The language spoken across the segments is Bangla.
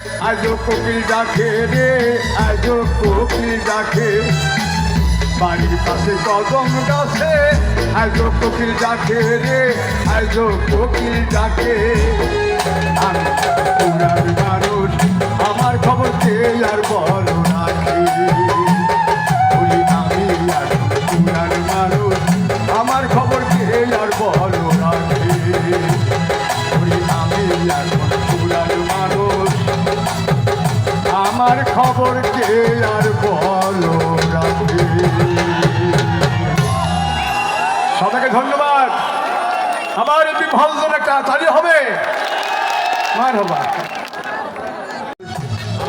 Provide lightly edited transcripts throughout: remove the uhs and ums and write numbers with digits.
আজও কোকিল ডাকে রে, আজও কোকিল ডাকে বাড়ির পাশে কদম গাছে, আজও কোকিল ডাকে রে, আজও কোকিল ডাকে। আমি পুরার মানুষ, আমার খবর কে আর বলো নাকি, বলি আমি আর পুরার মানুষ, আমার খবর কে আর বলো নাকি, বলি আমি আর পুরার মানুষ, আমার খবর কে আর বলো রাখে। সবাইকে ধন্যবাদ। আবার একটি ভালো একটা তালি হবে। মারহাবা।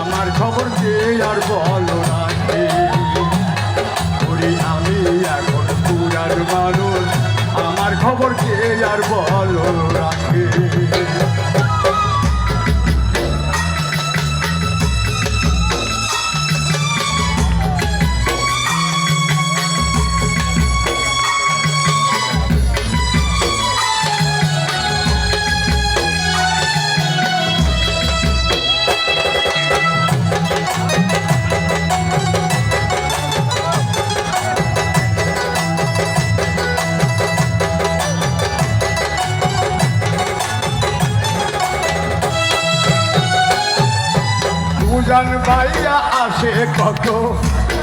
আমার খবর কে আর বলো রাখে, ওরে আমি এখন পুরার মানুষ, আমার খবর কে আর বলো রাখে। জান ভাইয়া আসে কত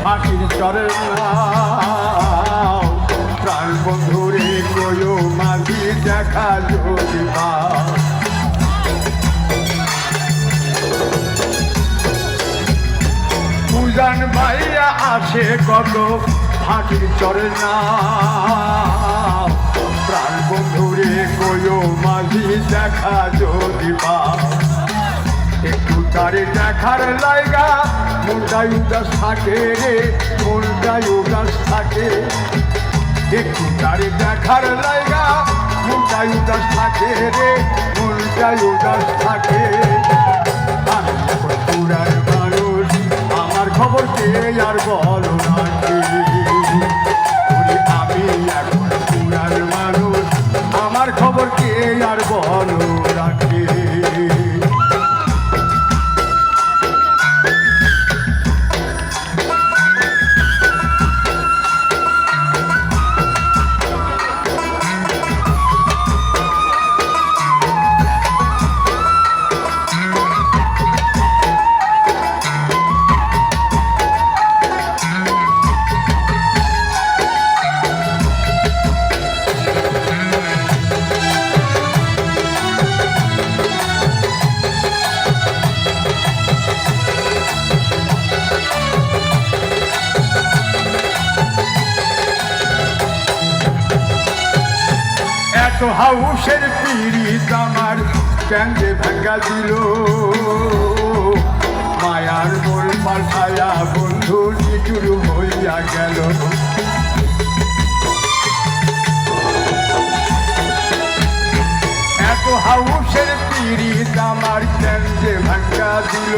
মাটির চরের নাও, প্রাণ বন্ধুরে কয়ো মাঝি দেখা যদি পূজান ভাইয়া আসে কত মাটির চরের নাও, প্রাণ বন্ধুরে কয়ো মাঝি দেখা যদি একটু তারে দেখার লাইগা মনটাই উদাস থাকে রে, মনটাই উদাস থাকে, একটু তারে দেখার লাইগা মনটাই উদাস থাকে রে, মনটাই উদাস থাকে। আমি এখন পুরার মানুষ, আমার খবর কে আর বলো নাকি, আমি এখন পুরার মানুষ, আমার খবর কে আর বলো রাখে। এত হাউসের পিড়িত আমার ক্যান্ডে ভাঙ্গা দিল, মায়ার মোল পাল্টায়া বন্ধু নিচুর হইয়া গেল। এত হাউসের পিড়িত আমার ক্যান্ডে ভাঙ্গা দিল,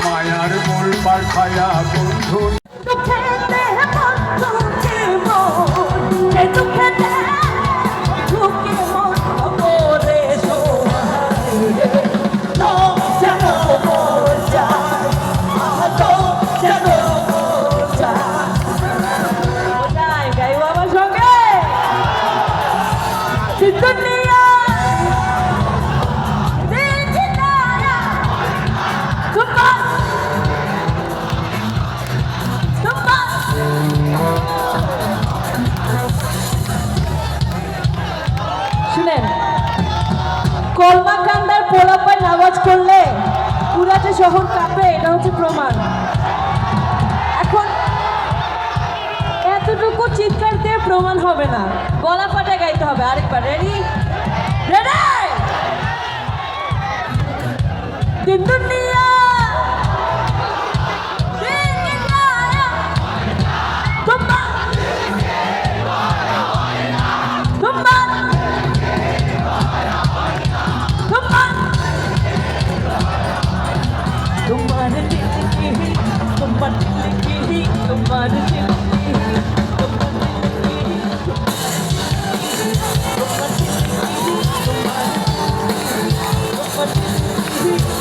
মায়ার মোল পাল্টায়া বন্ধু কলমাকান্দার পোলাপায় নামাজ করলে পুরাটা শহর কাঁপে, এটা হচ্ছে প্রমাণ। এখন এতটুকু চিৎকার দিয়ে প্রমাণ হবে না, গলা ফাটা গাইতে হবে। আরেকবার রেডি রেডি দিন দুনিয়া Sweet